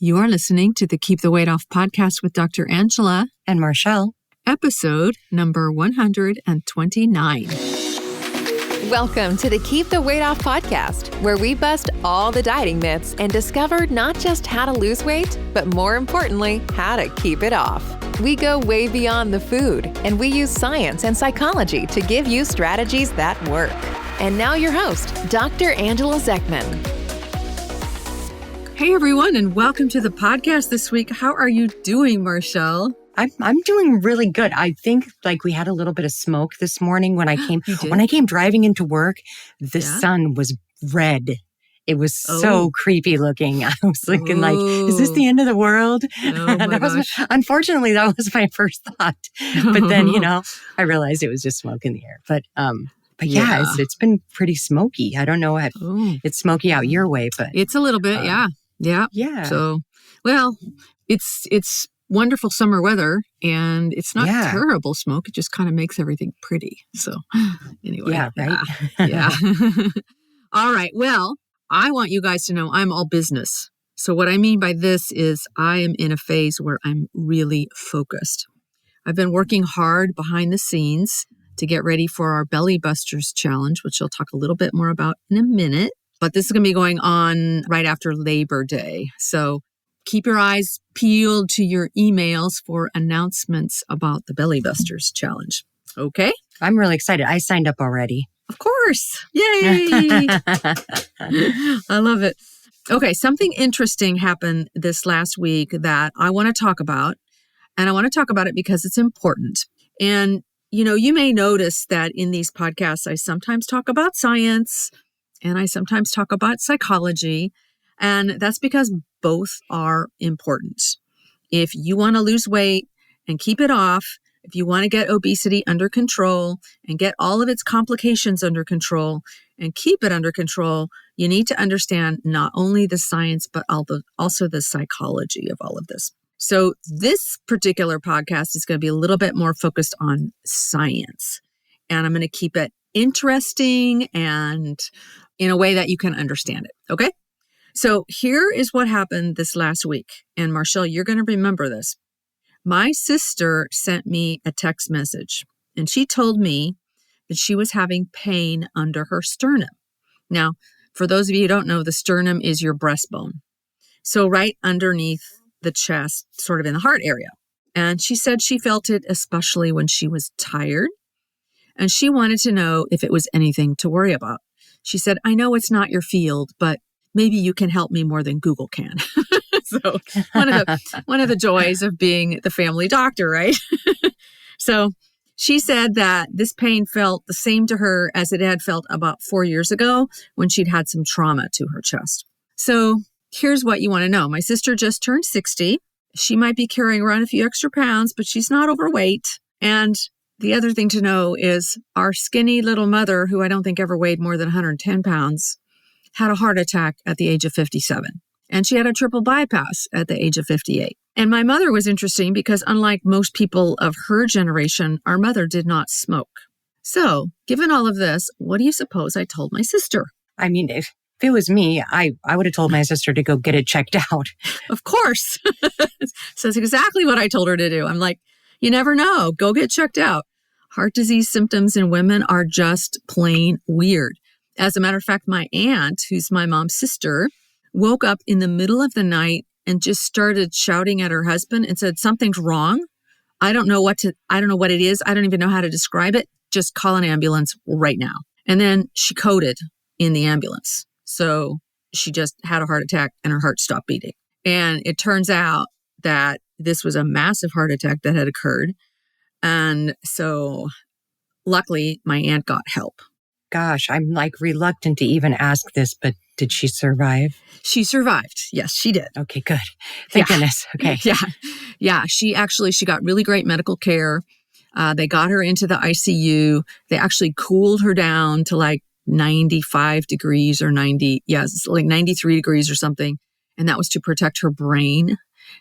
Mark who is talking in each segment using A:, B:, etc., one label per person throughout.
A: You are listening to the Keep the Weight Off podcast with Dr. Angela
B: and Marchelle,
A: episode number 129.
C: Welcome to the Keep the Weight Off podcast, where we bust all the dieting myths and discover not just how to lose weight, but more importantly, how to keep it off. We go way beyond the food, and we use science and psychology to give you strategies that work. And now your host, Dr. Angela Zechmann.
A: Hey everyone, and welcome to the podcast this week. How are you doing, Marchelle?
B: I'm doing really good. I think we had a little bit of smoke this morning when I came driving into work. The sun was red. It was so creepy looking. I was thinking is this the end of the world? Unfortunately, that was my first thought. But then, I realized it was just smoke in the air. But yeah, it's been pretty smoky. I don't know if it's smoky out your way, but
A: it's a little bit. Yeah. So, well, it's wonderful summer weather, and it's not terrible smoke. It just kind of makes everything pretty. So anyway.
B: Yeah, right?
A: Yeah. All right. Well, I want you guys to know I'm all business. So what I mean by this is I am in a phase where I'm really focused. I've been working hard behind the scenes to get ready for our Belly Busters challenge, which I'll talk a little bit more about in a minute. But this is going to be going on right after Labor Day. So keep your eyes peeled to your emails for announcements about the Belly Busters challenge. Okay?
B: I'm really excited. I signed up already.
A: Of course. Yay! I love it. Okay, something interesting happened this last week that I want to talk about. And I want to talk about it because it's important. And, you may notice that in these podcasts, I sometimes talk about science and I sometimes talk about psychology. And that's because both are important. If you want to lose weight and keep it off, if you want to get obesity under control and get all of its complications under control and keep it under control, you need to understand not only the science, but also the psychology of all of this. So this particular podcast is going to be a little bit more focused on science. And I'm going to keep it interesting and in a way that you can understand it. Okay? So here is what happened this last week. And Marchelle, you're going to remember this. My sister sent me a text message, and she told me that she was having pain under her sternum. Now, for those of you who don't know, the sternum is your breastbone. So right underneath the chest, sort of in the heart area. And she said she felt it especially when she was tired. And she wanted to know if it was anything to worry about. She said, I know it's not your field, but maybe you can help me more than Google can. So one of the joys of being the family doctor, right? So she said that this pain felt the same to her as it had felt about 4 years ago when she'd had some trauma to her chest. So here's what you want to know. My sister just turned 60. She might be carrying around a few extra pounds, but she's not overweight. And the other thing to know is our skinny little mother, who I don't think ever weighed more than 110 pounds, had a heart attack at the age of 57. And she had a triple bypass at the age of 58. And my mother was interesting because unlike most people of her generation, our mother did not smoke. So given all of this, what do you suppose I told my sister?
B: I mean, if it was me, I would have told my sister to go get it checked out.
A: Of course. So that's exactly what I told her to do. I'm like, you never know. Go get checked out. Heart disease symptoms in women are just plain weird. As a matter of fact, my aunt, who's my mom's sister, woke up in the middle of the night and just started shouting at her husband and said, something's wrong. I don't know what it is. I don't even know how to describe it. Just call an ambulance right now. And then she coded in the ambulance. So she just had a heart attack and her heart stopped beating. And it turns out that this was a massive heart attack that had occurred. And so luckily my aunt got help.
B: Gosh, I'm reluctant to even ask this, but did she survive?
A: She survived. Yes, she did.
B: Okay, good. Thank goodness. Okay.
A: Yeah. She got really great medical care. They got her into the ICU. They actually cooled her down to 95 degrees or 93 degrees or something. And that was to protect her brain.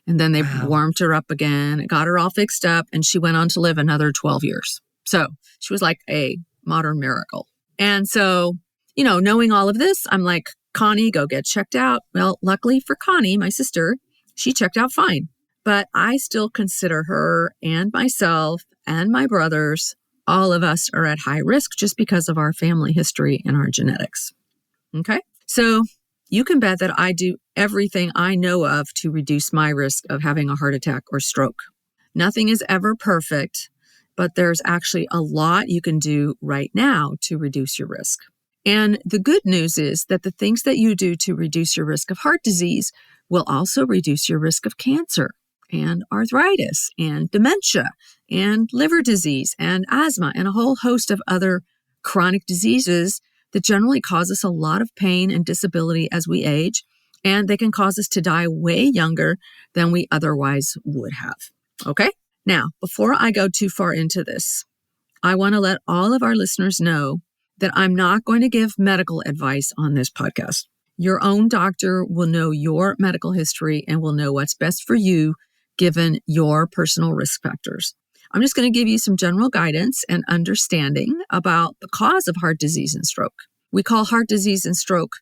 A: And then they warmed her up again, got her all fixed up, and she went on to live another 12 years. So she was like a modern miracle. And so, knowing all of this, I'm like, Connie, go get checked out. Well, luckily for Connie, my sister, She checked out fine. But I still consider her and myself and my brothers, all of us are at high risk just because of our family history and our genetics. Okay? So you can bet that I do everything I know of to reduce my risk of having a heart attack or stroke. Nothing is ever perfect, but there's actually a lot you can do right now to reduce your risk. And the good news is that the things that you do to reduce your risk of heart disease will also reduce your risk of cancer and arthritis and dementia and liver disease and asthma and a whole host of other chronic diseases that generally cause us a lot of pain and disability as we age, and they can cause us to die way younger than we otherwise would have. Okay? Now, before I go too far into this, I want to let all of our listeners know that I'm not going to give medical advice on this podcast. Your own doctor will know your medical history and will know what's best for you given your personal risk factors. I'm just going to give you some general guidance and understanding about the cause of heart disease and stroke. We call heart disease and stroke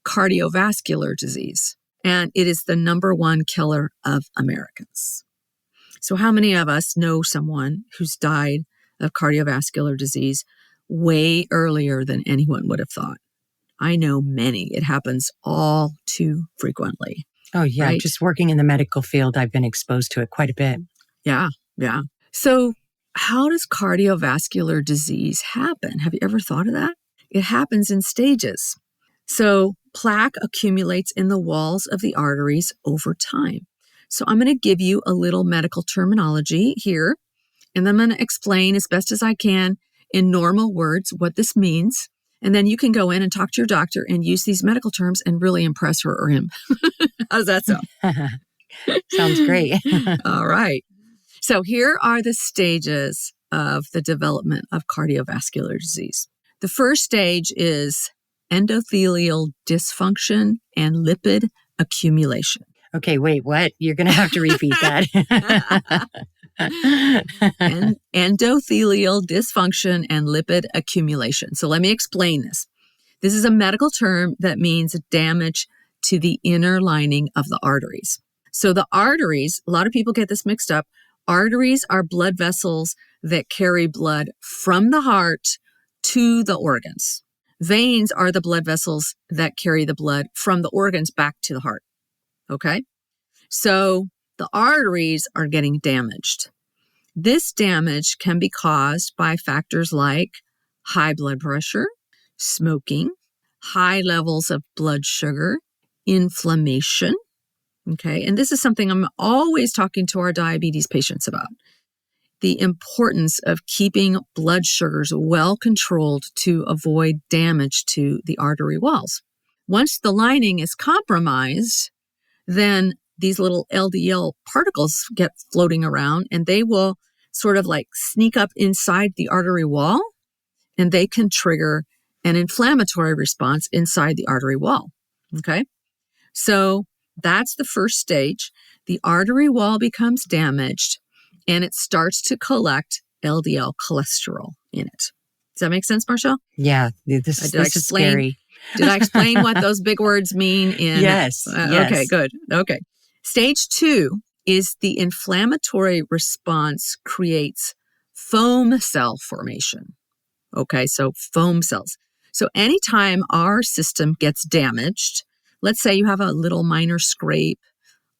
A: cardiovascular disease, and it is the number one killer of Americans. So how many of us know someone who's died of cardiovascular disease way earlier than anyone would have thought? I know many. It happens all too frequently.
B: Oh, yeah.
A: Right?
B: Just working in the medical field, I've been exposed to it quite a bit.
A: Yeah. So how does cardiovascular disease happen? Have you ever thought of that? It happens in stages. So plaque accumulates in the walls of the arteries over time. So I'm going to give you a little medical terminology here, and I'm going to explain as best as I can in normal words what this means. And then you can go in and talk to your doctor and use these medical terms and really impress her or him. How does that sound?
B: Sounds great.
A: All right. So here are the stages of the development of cardiovascular disease. The first stage is endothelial dysfunction and lipid accumulation.
B: Okay, wait, what? You're going to have to repeat that.
A: And endothelial dysfunction and lipid accumulation. So let me explain this. This is a medical term that means damage to the inner lining of the arteries. So the arteries, a lot of people get this mixed up. Arteries are blood vessels that carry blood from the heart to the organs. Veins are the blood vessels that carry the blood from the organs back to the heart. Okay? So the arteries are getting damaged. This damage can be caused by factors like high blood pressure, smoking, high levels of blood sugar, inflammation. Okay, and this is something I'm always talking to our diabetes patients about. The importance of keeping blood sugars well controlled to avoid damage to the artery walls. Once the lining is compromised, then these little LDL particles get floating around and they will sort of like sneak up inside the artery wall, and they can trigger an inflammatory response inside the artery wall. Okay, so that's the first stage. The artery wall becomes damaged and it starts to collect LDL cholesterol in it. Does that make sense, Marchelle?
B: Yeah, this is scary.
A: Did I explain what those big words mean?
B: Yes.
A: Okay, good. Okay. Stage 2 is the inflammatory response creates foam cell formation. Okay, so foam cells. So anytime our system gets damaged, let's say you have a little minor scrape,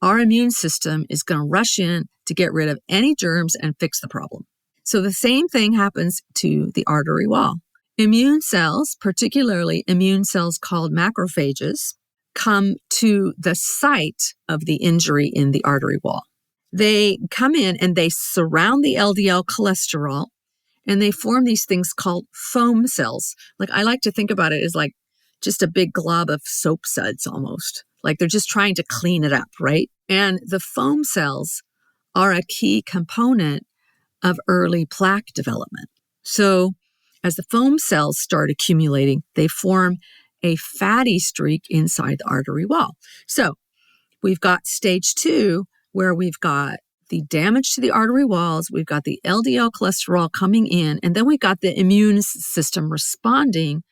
A: our immune system is going to rush in to get rid of any germs and fix the problem. So the same thing happens to the artery wall. Immune cells, particularly immune cells called macrophages, come to the site of the injury in the artery wall. They come in and they surround the LDL cholesterol and they form these things called foam cells. Like I like to think about it as like just a big glob of soap suds almost. Like they're just trying to clean it up, right? And the foam cells are a key component of early plaque development. So as the foam cells start accumulating, they form a fatty streak inside the artery wall. So we've got stage 2, where we've got the damage to the artery walls, we've got the LDL cholesterol coming in, and then we've got the immune system responding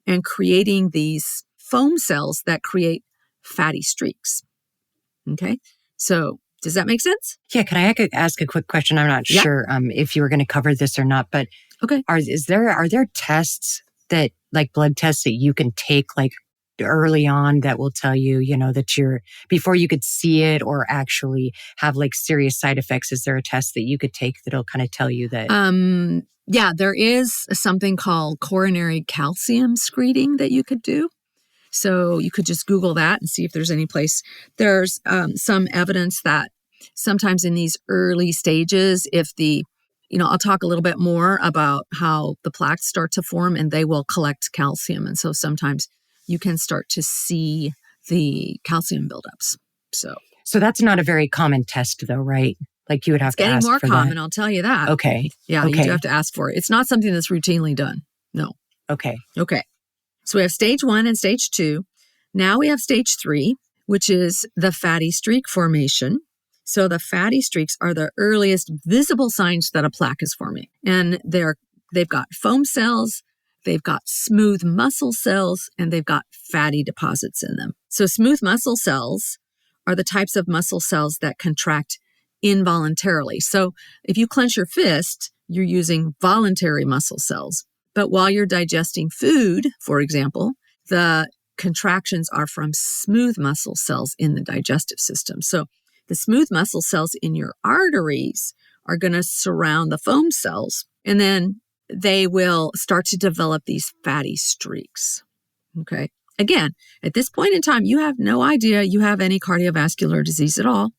A: and creating these foam cells that create fatty streaks. Okay? So does that make sense?
B: Yeah. Can I ask a quick question? I'm not sure if you were going to cover this or not, but
A: okay.
B: Are there tests that, like blood tests that you can take like early on that will tell you, that you're, before you could see it or actually have like serious side effects? Is there a test that you could take that'll kind of tell you that?
A: Yeah, there is something called coronary calcium screening that you could do. So you could just Google that and see if there's any place. There's some evidence that sometimes in these early stages, if I'll talk a little bit more about how the plaques start to form and they will collect calcium. And so sometimes you can start to see the calcium buildups. So
B: that's not a very common test though, right? Like you would have to ask for that.
A: It's getting more common, I'll tell you that.
B: Okay.
A: Yeah,
B: okay.
A: You do have to ask for it. It's not something that's routinely done. No.
B: Okay.
A: So we have stage 1 and stage 2. Now we have stage 3, which is the fatty streak formation. So the fatty streaks are the earliest visible signs that a plaque is forming. And they've got foam cells, they've got smooth muscle cells, and they've got fatty deposits in them. So smooth muscle cells are the types of muscle cells that contract involuntarily. So if you clench your fist, you're using voluntary muscle cells. But while you're digesting food, for example, the contractions are from smooth muscle cells in the digestive system. So the smooth muscle cells in your arteries are going to surround the foam cells, and then they will start to develop these fatty streaks. Okay. Again, at this point in time, you have no idea you have any cardiovascular disease at all.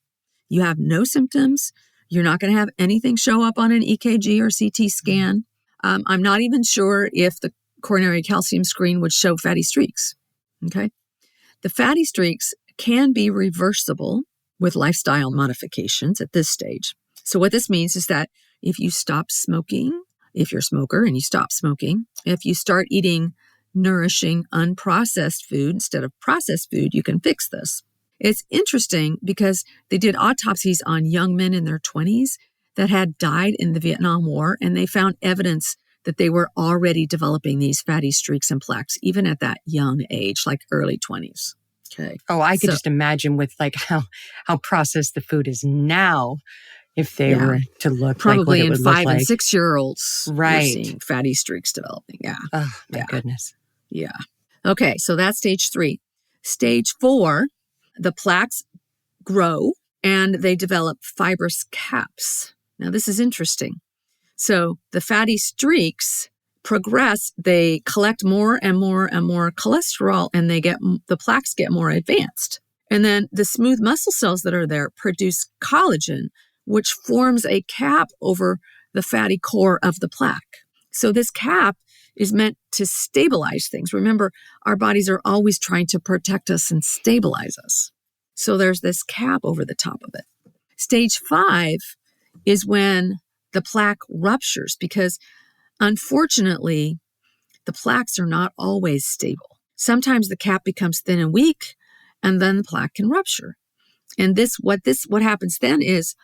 A: You have no symptoms. You're not going to have anything show up on an EKG or CT scan. I'm not even sure if the coronary calcium screen would show fatty streaks. Okay. The fatty streaks can be reversible with lifestyle modifications at this stage. So what this means is that if you stop smoking, if you're a smoker and you stop smoking, if you start eating nourishing, unprocessed food instead of processed food, you can fix this. It's interesting because they did autopsies on young men in their 20s that had died in the Vietnam War, and they found evidence that they were already developing these fatty streaks and plaques, even at that young age, like early 20s. Okay.
B: Oh, I could just imagine with like how processed the food is now, if they were to look
A: probably
B: like what it would
A: in
B: look
A: 5
B: like.
A: and 6-year-olds,
B: right?
A: You're seeing fatty streaks developing. Yeah.
B: Oh my goodness.
A: Yeah. Okay, so that's stage 3. Stage 4, the plaques grow and they develop fibrous caps. Now this is interesting. So the fatty streaks progress, they collect more and more and more cholesterol, and the plaques get more advanced. And then the smooth muscle cells that are there produce collagen, which forms a cap over the fatty core of the plaque. So this cap is meant to stabilize things. Remember, our bodies are always trying to protect us and stabilize us. So there's this cap over the top of it. Stage 5 is when the plaque ruptures, because unfortunately, the plaques are not always stable. Sometimes the cap becomes thin and weak, and then the plaque can rupture. And what happens then is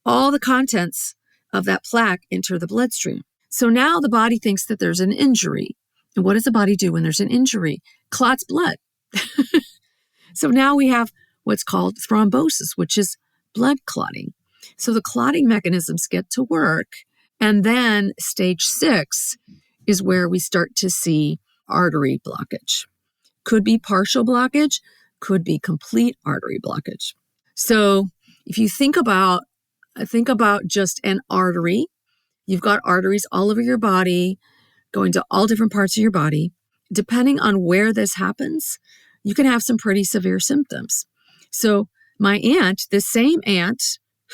A: all the contents of that plaque enter the bloodstream. So now the body thinks that there's an injury. And what does the body do when there's an injury? Clots blood. So now we have what's called thrombosis, which is blood clotting. So the clotting mechanisms get to work. And then stage 6 is where we start to see artery blockage. Could be partial blockage, could be complete artery blockage. So if you think about just an artery, you've got arteries all over your body, going to all different parts of your body. Depending on where this happens, you can have some pretty severe symptoms. So my aunt, this same aunt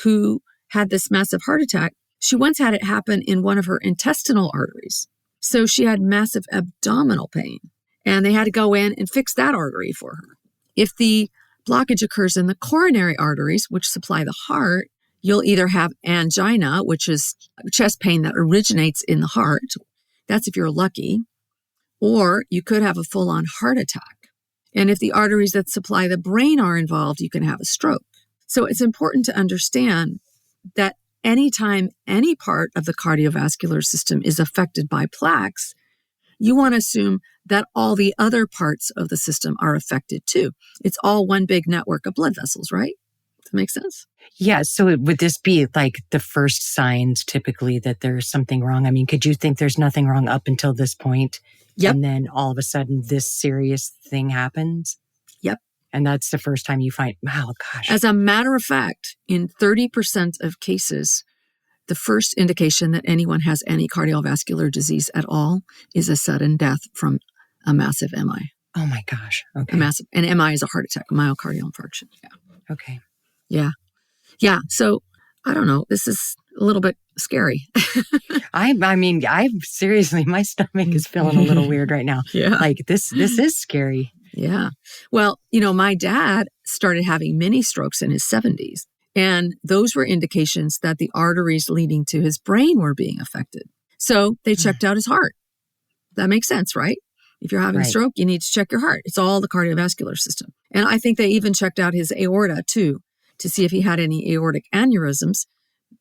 A: who had this massive heart attack, she once had it happen in one of her intestinal arteries. So she had massive abdominal pain, and they had to go in and fix that artery for her. If the blockage occurs in the coronary arteries, which supply the heart, you'll either have angina, which is chest pain that originates in the heart. That's if you're lucky. Or you could have a full-on heart attack. And if the arteries that supply the brain are involved, you can have a stroke. So it's important to understand that anytime any part of the cardiovascular system is affected by plaques, you want to assume that all the other parts of the system are affected too. It's all one big network of blood vessels, right? Does that make sense?
B: Yeah. So would this be like the first signs typically that there's something wrong? I mean, could you think there's nothing wrong up until this point?
A: Yep.
B: And then all of a sudden this serious thing happens?
A: Yep.
B: And that's the first time you find, wow, gosh.
A: As a matter of fact, in 30% of cases, the first indication that anyone has any cardiovascular disease at all is a sudden death from a massive MI.
B: Oh my gosh. Okay.
A: And MI is a heart attack, a myocardial infarction. Yeah.
B: Okay.
A: Yeah. Yeah. So I don't know. This is a little bit scary.
B: I mean, seriously, my stomach is feeling a little weird right now.
A: Yeah.
B: Like this is scary.
A: Yeah. Well, my dad started having mini strokes in his 70s. And those were indications that the arteries leading to his brain were being affected. So they checked out his heart. That makes sense, right? If you're having a stroke, you need to check your heart. It's all the cardiovascular system. And I think they even checked out his aorta too, to see if he had any aortic aneurysms.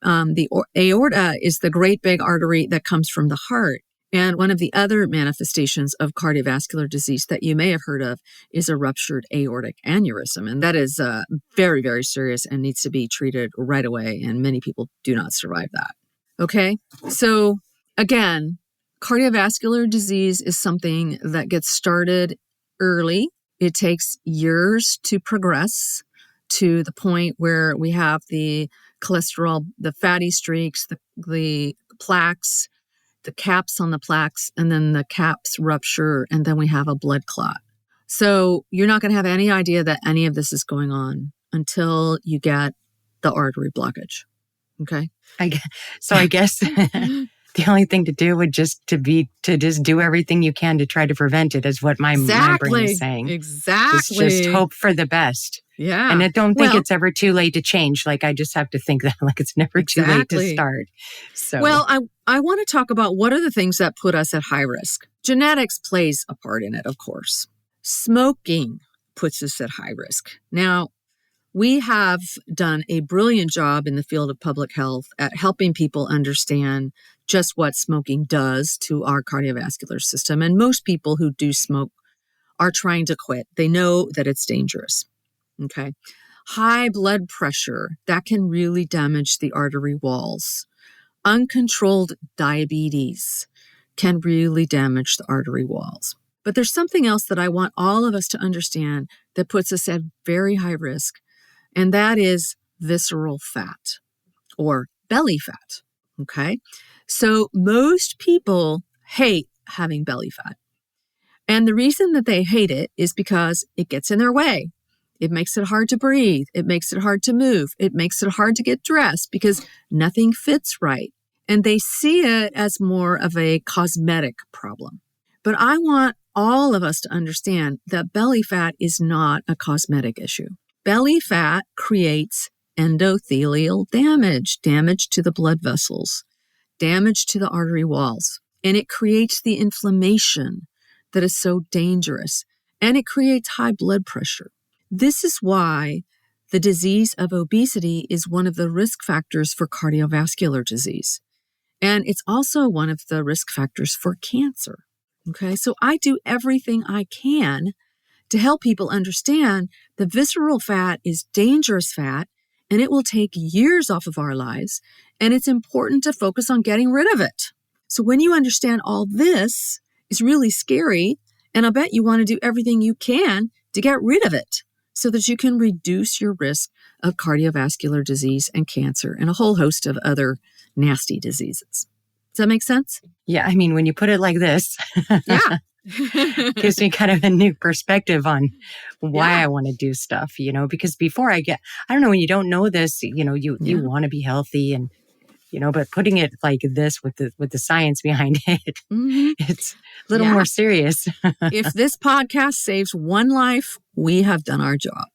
A: The aorta is the great big artery that comes from the heart. And one of the other manifestations of cardiovascular disease that you may have heard of is a ruptured aortic aneurysm. And that is very, very serious and needs to be treated right away. And many people do not survive that. Okay. So again, cardiovascular disease is something that gets started early. It takes years to progress to the point where we have the cholesterol, the fatty streaks, the plaques, the caps on the plaques, and then the caps rupture, and then we have a blood clot. So you're not going to have any idea that any of this is going on until you get the artery blockage. Okay?
B: I guess the only thing to do would just do everything you can to try to prevent it is what my brain is saying.
A: Exactly.
B: Just hope for the best.
A: Yeah.
B: And I don't think it's ever too late to change. Like, I just have to think that it's never too late to start. So,
A: well, I want to talk about what are the things that put us at high risk. Genetics plays a part in it, of course. Smoking puts us at high risk. Now, we have done a brilliant job in the field of public health at helping people understand just what smoking does to our cardiovascular system. And most people who do smoke are trying to quit. They know that it's dangerous. Okay. High blood pressure, that can really damage the artery walls. Uncontrolled diabetes can really damage the artery walls. But there's something else that I want all of us to understand that puts us at very high risk, and that is visceral fat or belly fat. Okay. So most people hate having belly fat. And the reason that they hate it is because it gets in their way. It makes it hard to breathe. It makes it hard to move. It makes it hard to get dressed because nothing fits right. And they see it as more of a cosmetic problem. But I want all of us to understand that belly fat is not a cosmetic issue. Belly fat creates endothelial damage to the blood vessels, damage to the artery walls, and it creates the inflammation that is so dangerous, and it creates high blood pressure. This is why the disease of obesity is one of the risk factors for cardiovascular disease. And it's also one of the risk factors for cancer. Okay, so I do everything I can to help people understand that visceral fat is dangerous fat and it will take years off of our lives. And it's important to focus on getting rid of it. So when you understand all this, it's really scary. And I bet you want to do everything you can to get rid of it so that you can reduce your risk of cardiovascular disease and cancer and a whole host of other nasty diseases. Does that make sense?
B: Yeah. I mean, when you put it like this,
A: yeah.
B: gives me kind of a new perspective on why I want to do stuff, because before I don't know, when you don't know this, you want to be healthy and, but putting it like this with the science behind it, it's a little more serious.
A: If this podcast saves one life, we have done our job.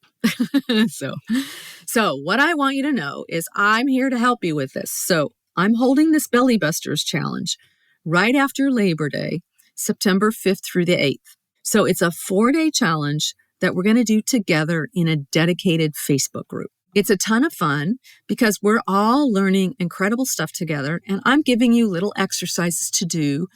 A: So what I want you to know is I'm here to help you with this. So I'm holding this Belly Busters Challenge right after Labor Day, September 5th through the 8th. So it's a 4-day challenge that we're going to do together in a dedicated Facebook group. It's a ton of fun because we're all learning incredible stuff together, and I'm giving you little exercises to do.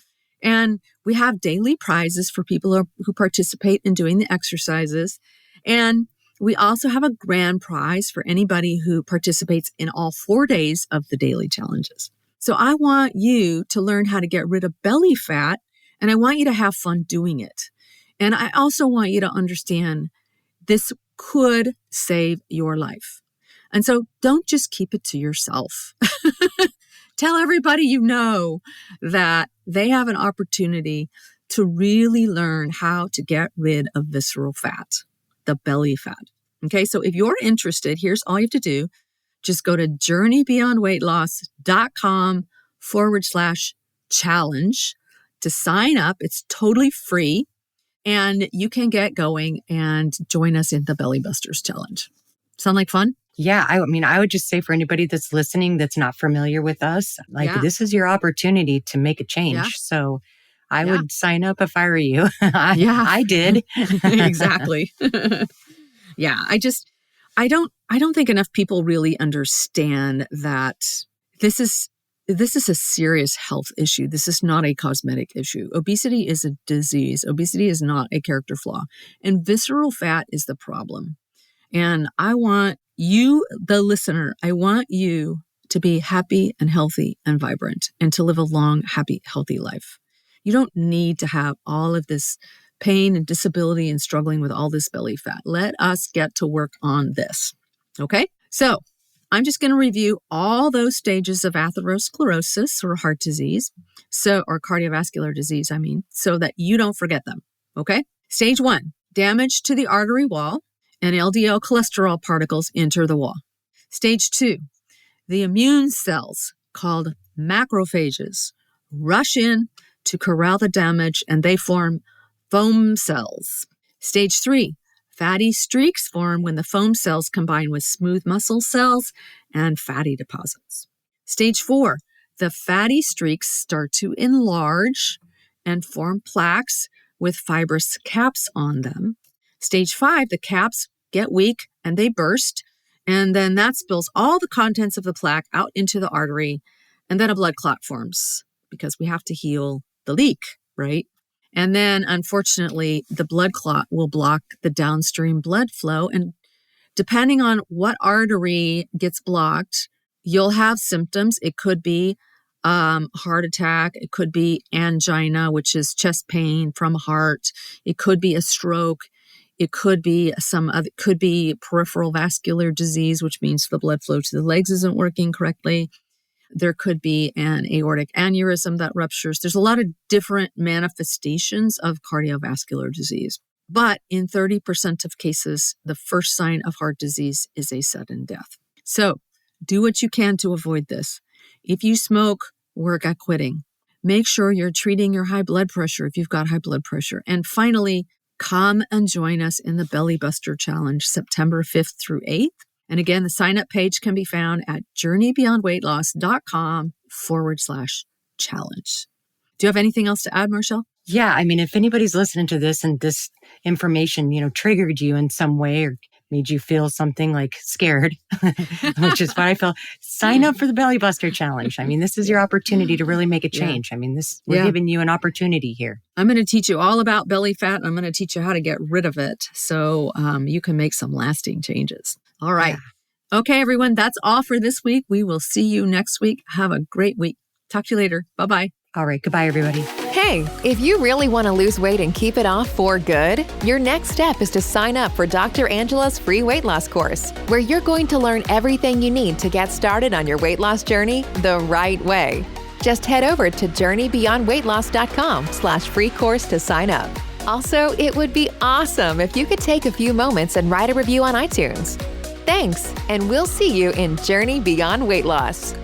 A: And we have daily prizes for people who participate in doing the exercises. And We also have a grand prize for anybody who participates in all 4 days of the daily challenges. So I want you to learn how to get rid of belly fat, and I want you to have fun doing it. And I also want you to understand this could save your life. And so don't just keep it to yourself. Tell everybody you know that they have an opportunity to really learn how to get rid of visceral fat, the belly fat. Okay, so if you're interested, here's all you have to do. Just go to journeybeyondweightloss.com/challenge to sign up. It's totally free, and you can get going and join us in the Belly Busters Challenge. Sound like fun?
B: Yeah, I mean, I would just say for anybody that's listening that's not familiar with us, this is your opportunity to make a change.
A: Yeah.
B: So I would sign up if I were you. I did.
A: Exactly. Yeah, I don't think enough people really understand that this is a serious health issue. This is not a cosmetic issue. Obesity is a disease. Obesity is not a character flaw. And visceral fat is the problem. And I want you, the listener, I want you to be happy and healthy and vibrant and to live a long, happy, healthy life. You don't need to have all of this pain and disability and struggling with all this belly fat. Let us get to work on this. Okay? So I'm just going to review all those stages of atherosclerosis or heart disease, or cardiovascular disease, so that you don't forget them. Okay? Stage 1, damage to the artery wall and LDL cholesterol particles enter the wall. Stage 2, the immune cells called macrophages rush in to corral the damage and they form foam cells. Stage 3, fatty streaks form when the foam cells combine with smooth muscle cells and fatty deposits. Stage 4, the fatty streaks start to enlarge and form plaques with fibrous caps on them. Stage 5, the caps get weak and they burst, and then that spills all the contents of the plaque out into the artery, and then a blood clot forms because we have to heal the leak, right? And then, unfortunately, the blood clot will block the downstream blood flow. And depending on what artery gets blocked, you'll have symptoms. It could be heart attack. It could be angina, which is chest pain from heart. It could be a stroke. It could be peripheral vascular disease, which means the blood flow to the legs isn't working correctly. There could be an aortic aneurysm that ruptures. There's a lot of different manifestations of cardiovascular disease. But in 30% of cases, the first sign of heart disease is a sudden death. So do what you can to avoid this. If you smoke, work at quitting. Make sure you're treating your high blood pressure if you've got high blood pressure. And finally, come and join us in the Belly Buster Challenge, September 5th through 8th. And again, the sign-up page can be found at journeybeyondweightloss.com/challenge. Do you have anything else to add, Marchelle?
B: Yeah, I mean, if anybody's listening to this and this information, triggered you in some way or made you feel something like scared, which is what I feel, sign up for the Belly Buster Challenge. I mean, this is your opportunity to really make a change. I mean, we're giving you an opportunity here.
A: I'm going to teach you all about belly fat. I'm going to teach you how to get rid of it so you can make some lasting changes. All right. Yeah. Okay, everyone, that's all for this week. We will see you next week. Have a great week. Talk to you later. Bye-bye.
B: All right. Goodbye, everybody.
C: Hey, if you really want to lose weight and keep it off for good, your next step is to sign up for Dr. Angela's free weight loss course, where you're going to learn everything you need to get started on your weight loss journey the right way. Just head over to journeybeyondweightloss.com/free course to sign up. Also, it would be awesome if you could take a few moments and write a review on iTunes. Thanks, and we'll see you in Journey Beyond Weight Loss.